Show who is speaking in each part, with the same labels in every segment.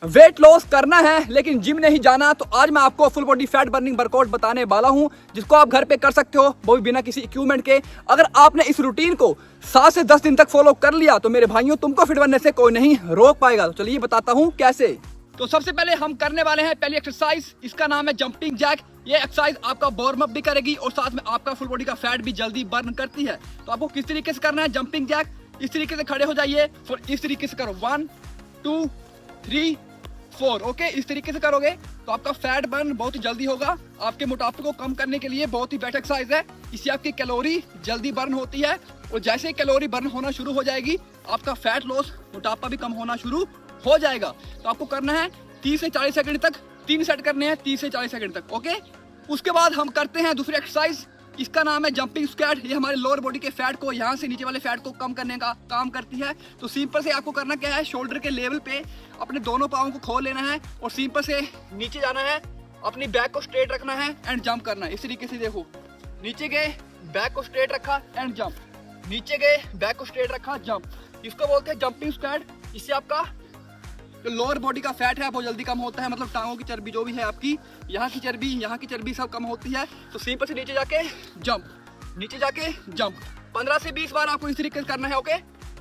Speaker 1: Weight loss करना है लेकिन जिम नहीं जाना, तो आज मैं आपको full body fat burning workout बताने वाला हूं, जिसको आप घर पे कर सकते हो, वो भी बिना किसी इक्विपमेंट के। अगर आपने इस रूटीन को 7 से 10 दिन तक फॉलो कर लिया तो मेरे भाइयों, तुमको फिट बनने से कोई नहीं रोक पाएगा। तो चलिए बताता हूं कैसे। तो सबसे पहले हम करने वाले हैं पहली एक्सरसाइज, इसका नाम है जंपिंग जैक। ये एक्सरसाइज आपका वार्म अप भी करेगी और साथ में आपका फुल बॉडी का फैट भी जल्दी बर्न करती है। तो आपको किस तरीके से करना है जंपिंग जैक, इस तरीके से खड़े हो जाइए और इस तरीके से करो 1 2 3 4। ओके, इस तरीके से करोगे तो आपका फैट बर्न बहुत ही जल्दी होगा। आपके मोटापे को कम करने के लिए बहुत ही बेस्ट एक्सरसाइज है। इससे आपकी कैलोरी जल्दी बर्न होती है और जैसे ही कैलोरी बर्न होना शुरू हो जाएगी, आपका फैट लॉस, मोटापा भी कम होना शुरू हो जाएगा। तो आपको करना है 30 से 40 सेकंड तक, 3 सेट करने हैं 30 से 40 सेकंड तक। ओके, उसके बाद हम करते हैं दूसरी एक्सरसाइज, इसका नाम है जंपिंग स्क्वाट। ये हमारे लोअर बॉडी के फैट को, यहाँ से नीचे वाले फैट को कम करने का काम करती है। तो सिंपल से आपको करना क्या है, शोल्डर के लेवल पे अपने दोनों पाँव को खोल लेना है और सिंपल से नीचे जाना है, अपनी बैक को स्ट्रेट रखना है एंड जंप करना है। इस तरीके से देखो, नीचे गए, बैक को स्ट्रेट रखा एंड जंप, नीचे गए, बैक को स्ट्रेट रखा, जंप। इसको बोलते हैं जंपिंग स्क्वाट। इससे आपका जो लोअर बॉडी का फैट है बहुत जल्दी कम होता है, मतलब टांगों की चर्बी जो भी है आपकी, यहाँ की चर्बी सब कम होती है। तो सिंपल से नीचे जाके जंप, नीचे जाके जंप, 15 से 20 बार आपको इस तरीके से करना है। ओके,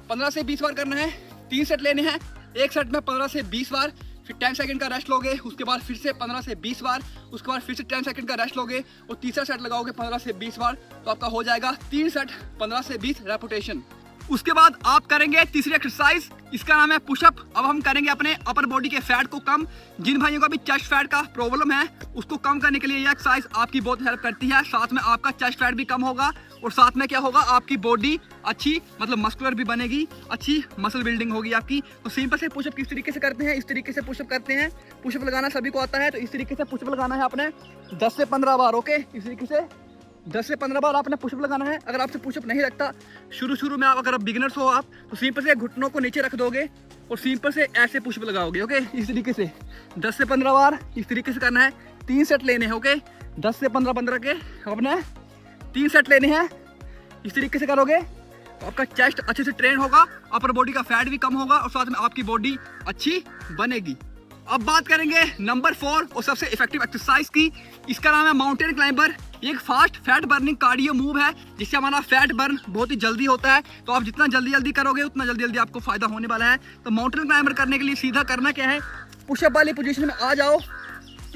Speaker 1: 15 से 20 बार करना है, 3 सेट लेने हैं। एक सेट में 15 से 20 बार, फिर 10 सेकंड का रेस्ट लोगे, उसके बाद फिर से 15 से 20 बार, उसके बाद फिर से 10 सेकंड का रेस्ट लोगे और तीसरा सेट लगाओगे 15 से 20 बार। तो आपका हो जाएगा 3 सेट 15 से 20 रेपिटेशन। उसके बाद आप करेंगे तीसरी एक्सरसाइज, इसका नाम है पुशअप। अब हम करेंगे अपने अपर बॉडी के फैट को कम। जिन भाइयों का भी चेस्ट फैट का प्रॉब्लम है, उसको कम करने के लिए ये एक्सरसाइज आपकी बहुत हेल्प करती है। साथ में आपका चेस्ट फैट भी कम होगा और साथ में क्या होगा, आपकी बॉडी अच्छी, मतलब मस्कुलर भी बनेगी, अच्छी मसल बिल्डिंग होगी आपकी। तो सिंपल से पुशअप किस तरीके से करते हैं, इस तरीके से पुशअप करते हैं। पुशअप लगाना सभी को आता है, तो इस तरीके से पुशअप लगाना है आपने 10 से 15 बार। ओके, इस तरीके से 10 से 15 बार आपने पुशअप लगाना है। अगर आपसे पुशअप नहीं लगता शुरू में, अगर आप बिगिनर्स हो आप, तो सिंपल से घुटनों को नीचे रख दोगे और सिंपल से ऐसे पुशअप लगाओगे। ओके, इस तरीके से 10 से 15 बार इस तरीके से करना है। 3 सेट लेने हैं। ओके, 10 से 15 के अपने 3 सेट लेने हैं। इस तरीके से करोगे तो आपका चेस्ट अच्छे से ट्रेन होगा, अपर बॉडी का फैट भी कम होगा और साथ में आपकी बॉडी अच्छी बनेगी। अब बात करेंगे नंबर 4 और सबसे इफेक्टिव एक्सरसाइज की, इसका नाम है माउंटेन क्लाइंबर। ये एक fast fat burning cardio move है, जिससे हमारा फैट बर्न बहुत ही जल्दी होता है। तो आप जितना जल्दी करोगे उतना जल्दी आपको फायदा होने वाला है। तो माउंटेन क्लाइंबर करने के लिए सीधा करना क्या है, पुशअप वाली पोजीशन में आ जाओ,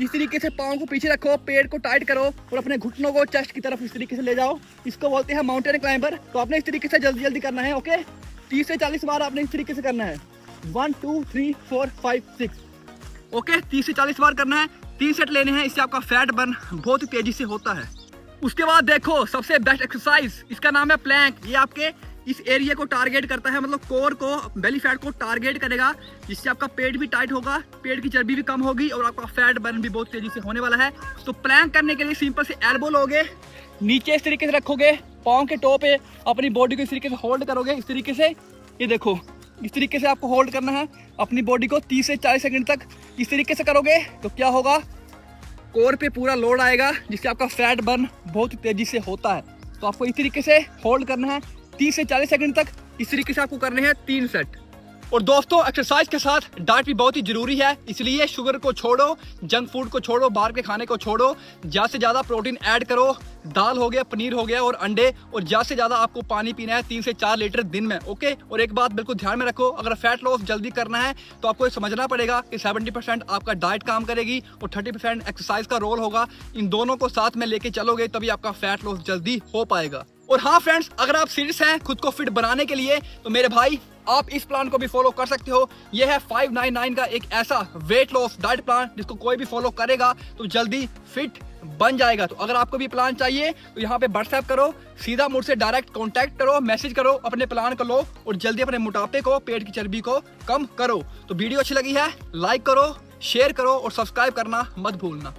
Speaker 1: इस तरीके से पाँव को पीछे रखो, पेट को टाइट करो और अपने घुटनों को चेस्ट की तरफ इस तरीके से ले जाओ। इसको बोलते हैं माउंटेन क्लाइंबर। तो आपने इस तरीके से जल्दी करना है। ओके, 30 से 40 बार आपने इस तरीके से करना है। 1 2 3 4 5 6। ओके, 30 से 40 बार करना है, 3 सेट लेने हैं। इससे आपका फैट बर्न बहुत ही तेजी से होता है। उसके बाद देखो सबसे बेस्ट एक्सरसाइज, इसका नाम है प्लैंक। ये आपके इस एरिया को टारगेट करता है, मतलब कोर को, बेली फैट को टारगेट करेगा, जिससे आपका पेट भी टाइट होगा, पेट की चर्बी भी कम होगी और आपका फैट बर्न भी बहुत तेजी से होने वाला है। तो प्लैंक करने के लिए सिंपल से एल्बो लोगे, नीचे इस तरीके से रखोगे, पाँव के टो पे अपनी बॉडी को इस तरीके से होल्ड करोगे। इस तरीके से, ये देखो, इस तरीके से आपको होल्ड करना है अपनी बॉडी को 30 से 40 सेकंड तक। इस तरीके से करोगे तो क्या होगा, कोर पे पूरा लोड आएगा, जिससे आपका फैट बर्न बहुत तेजी से होता है। तो आपको इस तरीके से होल्ड करना है 30 से 40 सेकंड तक। इस तरीके से आपको करने हैं 3 सेट। और दोस्तों, एक्सरसाइज के साथ डाइट भी बहुत ही जरूरी है, इसलिए शुगर को छोड़ो, जंक फूड को छोड़ो, बाहर के खाने को छोड़ो, ज़्यादा से ज़्यादा प्रोटीन ऐड करो। दाल हो गया, पनीर हो गया और अंडे, और ज़्यादा से ज़्यादा आपको पानी पीना है 3 से 4 लीटर दिन में। ओके, और एक बात बिल्कुल ध्यान में रखो, अगर फैट लॉस जल्दी करना है तो आपको ये समझना पड़ेगा कि 70% आपका डाइट काम करेगी और 30% एक्सरसाइज का रोल होगा। इन दोनों को साथ में लेके चलोगे तभी आपका फैट लॉस जल्दी हो पाएगा। और हाँ फ्रेंड्स, अगर आप सीरियस हैं खुद को फिट बनाने के लिए, तो मेरे भाई आप इस प्लान को भी फॉलो कर सकते हो। यह है 599 का एक ऐसा वेट लॉस डाइट प्लान जिसको कोई भी फॉलो करेगा तो जल्दी फिट बन जाएगा। तो अगर आपको भी प्लान चाहिए तो यहाँ पे व्हाट्सएप करो, सीधा मुझसे डायरेक्ट कांटेक्ट करो, मैसेज करो, अपने प्लान को लो और जल्दी अपने मोटापे को, पेट की चर्बी को कम करो। तो वीडियो अच्छी लगी है, लाइक करो, शेयर करो और सब्सक्राइब करना मत भूलना।